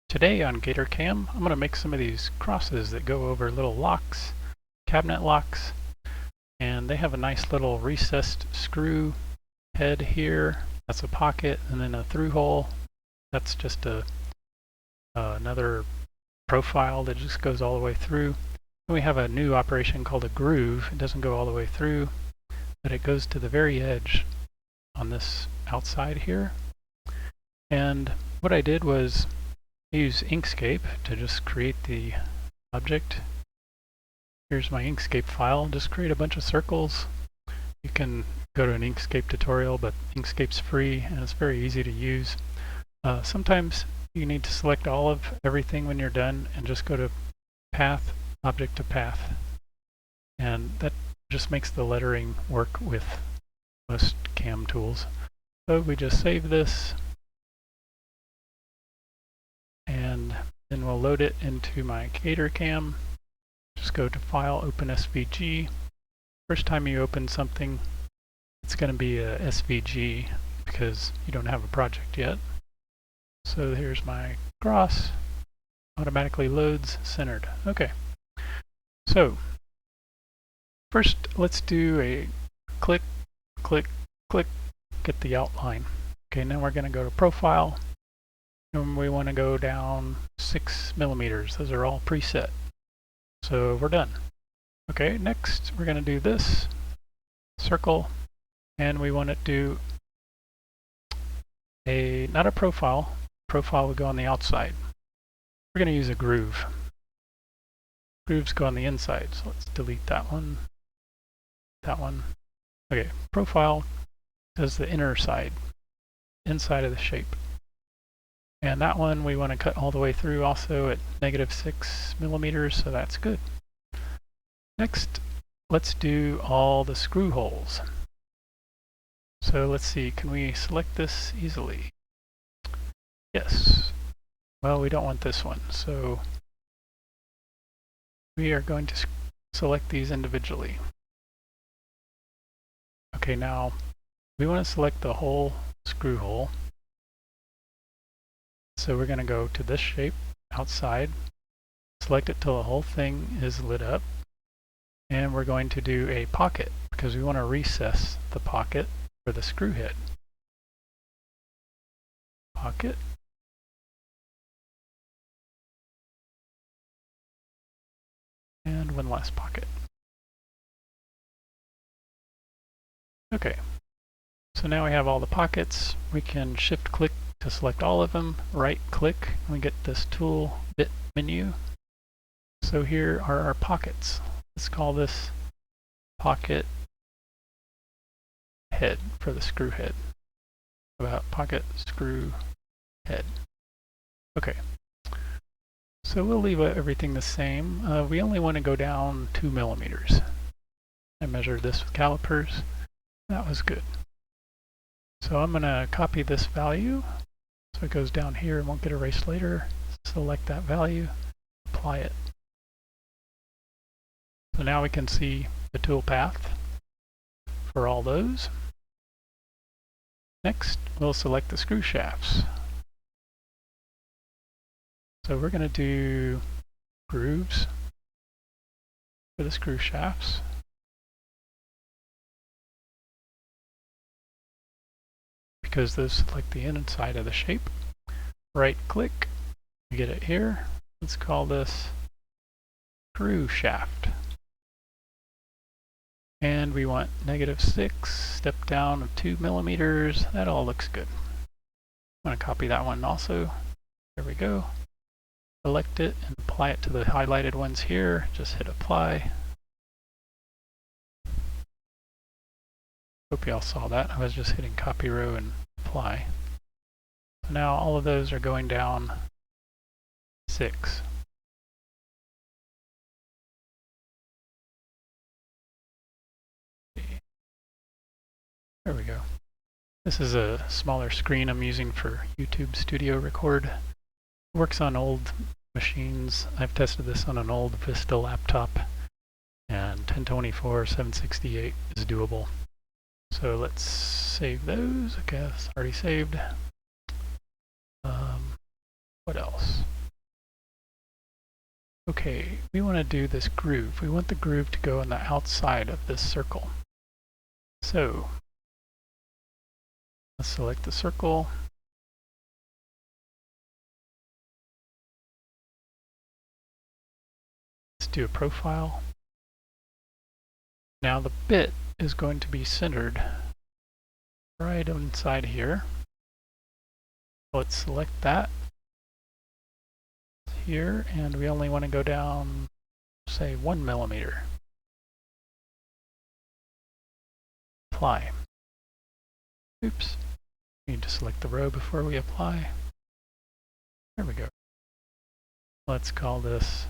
Today on GatorCam, I'm going to make some of these crosses that go over little locks, cabinet locks, and they have a nice little recessed screw head here. That's a pocket, and then a through hole. That's just another profile that just goes all the way through. Then we have a new operation called a groove. It doesn't go all the way through, but it goes to the very edge on this outside here. And what I did was use Inkscape to just create the object. Here's my Inkscape file. Just create a bunch of circles. You can go to an Inkscape tutorial, but Inkscape's free and it's very easy to use. Sometimes you need to select all of everything when you're done and just go to Path, Object to Path. And that just makes the lettering work with most CAM tools. So we just save this, and then we'll load it into my GatorCam. Just go to File, Open SVG. First time you open something, it's going to be a SVG because you don't have a project yet. So here's my cross. Automatically loads centered. Okay. So first let's do a click, click, click, get the outline. Okay, now we're going to go to Profile. And we want to go down 6 millimeters. Those are all preset. So we're done. Okay, next we're going to do this circle, and we want to do not a profile. Profile would go on the outside. We're going to use a groove. Grooves go on the inside, so let's delete that one. That one. Okay, profile does the inner side, inside of the shape. And that one we want to cut all the way through also at -6 millimeters, so that's good. Next, let's do all the screw holes. So let's see, can we select this easily? Yes. Well, we don't want this one, so we are going to select these individually. Okay, now we want to select the whole screw hole. So we're going to go to this shape outside, select it till the whole thing is lit up, and we're going to do a pocket because we want to recess the pocket for the screw head. Pocket. And one last pocket. Okay, so now we have all the pockets. We can shift click to select all of them, right click, and we get this tool bit menu. So here are our pockets. Let's call this pocket head for the screw head. About pocket screw head. Okay. So we'll leave everything the same. We only want to go down 2 millimeters. I measured this with calipers. That was good. So I'm going to copy this value. So it goes down here and won't get erased later. Select that value, apply it. So now we can see the tool path for all those. Next, we'll select the screw shafts. So we're going to do grooves for the screw shafts. Because those select the inside of the shape. Right click, you get it here. Let's call this screw shaft. And we want -6, step down of 2 millimeters. That all looks good. I'm going to copy that one also. There we go. Select it and apply it to the highlighted ones here. Just hit apply. Hope you all saw that. I was just hitting copy row and apply. So now all of those are going down 6. There we go. This is a smaller screen I'm using for YouTube Studio Record. It works on old machines. I've tested this on an old Vista laptop, and 1024, 768 is doable. So let's save those. Okay, that's already saved. What else? Okay, we want to do this groove. We want the groove to go on the outside of this circle. So let's select the circle. Let's do a profile. Now the bit is going to be centered right inside here. Let's select that here, and we only want to go down, say, 1 millimeter. Apply. Oops. We need to select the row before we apply. There we go. Let's call this,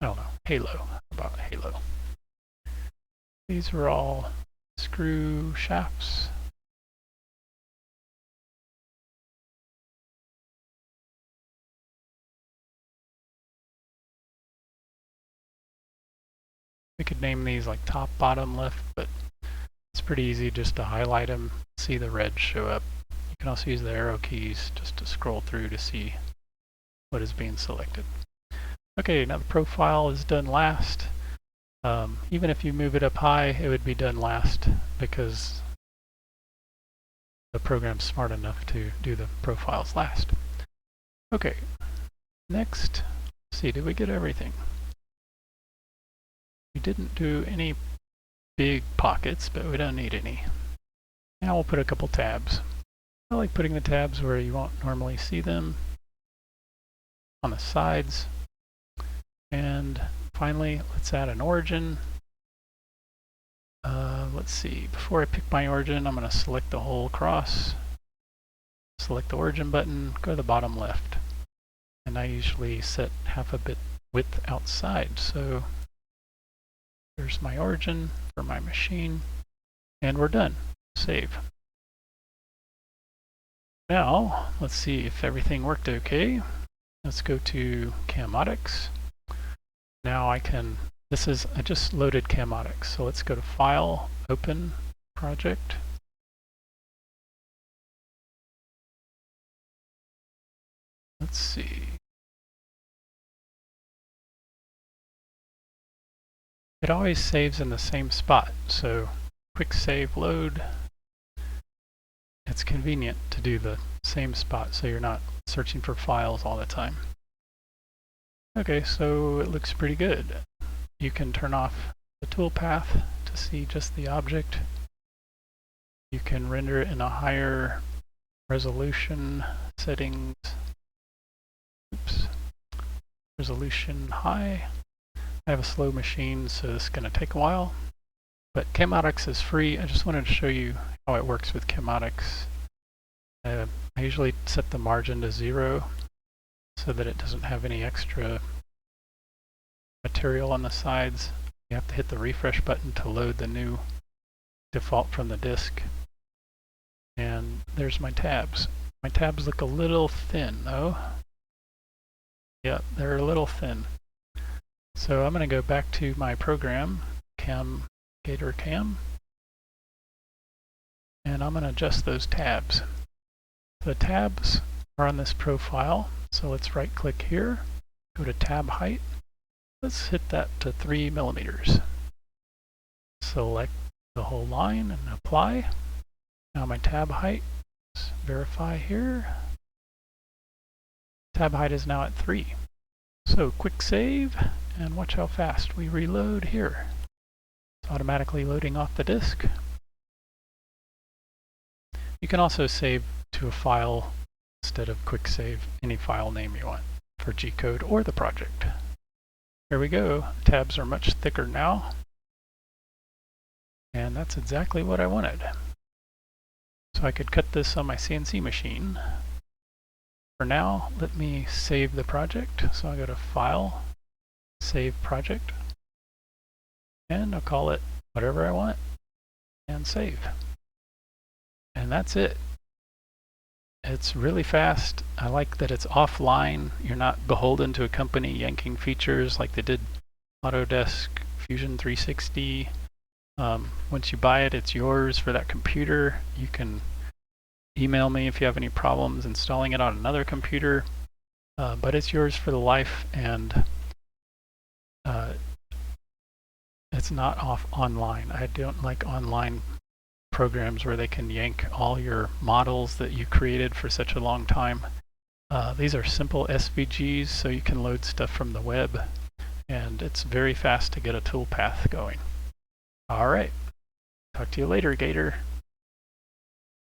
I don't know, halo. How about halo? These are all screw shafts. We could name these like top, bottom, left, but it's pretty easy just to highlight them, see the red show up. You can also use the arrow keys just to scroll through to see what is being selected. Okay, now the profile is done last. Even if you move it up high, it would be done last because the program's smart enough to do the profiles last. Okay, next, let's see, did we get everything? We didn't do any big pockets, but we don't need any. Now we'll put a couple tabs. I like putting the tabs where you won't normally see them, on the sides. And finally, let's add an origin. Let's see, before I pick my origin, I'm going to select the whole cross, select the origin button, go to the bottom left. And I usually set half a bit width outside, so there's my origin for my machine, and we're done. Save. Now, let's see if everything worked okay. Let's go to Camatics. Now I just loaded Camatics, so let's go to File, Open, Project. Let's see. It always saves in the same spot, so quick save load. It's convenient to do the same spot so you're not searching for files all the time. Okay, so it looks pretty good. You can turn off the toolpath to see just the object. You can render it in a higher resolution settings. Oops. Resolution high. I have a slow machine, so this is going to take a while. But Camatics is free. I just wanted to show you how it works with Camatics. I usually set the margin to 0 so that it doesn't have any extra material on the sides. You have to hit the refresh button to load the new default from the disk. And there's my tabs. My tabs look a little thin though. Yeah, they're a little thin. So I'm going to go back to my program, GatorCam, and I'm going to adjust those tabs. The tabs are on this profile, so let's right click here, go to tab height. Let's hit that to 3 millimeters. Select the whole line and apply. Now my tab height, let's verify here. Tab height is now at 3. So quick save, and watch how fast we reload here. It's automatically loading off the disk. You can also save to a file instead of quick save, any file name you want for G-code or the project. There we go. Tabs are much thicker now. And that's exactly what I wanted. So I could cut this on my CNC machine. For now, let me save the project. So I'll go to File, Save Project, and I'll call it whatever I want, and save. And that's it. It's really fast. I like that it's offline. You're not beholden to a company yanking features like they did Autodesk Fusion 360. Once you buy it, it's yours for that computer. You can email me if you have any problems installing it on another computer. but it's yours for the life, and it's not online. I don't like online programs where they can yank all your models that you created for such a long time. These are simple SVGs, so you can load stuff from the web, and it's very fast to get a toolpath going. All right, talk to you later, Gator.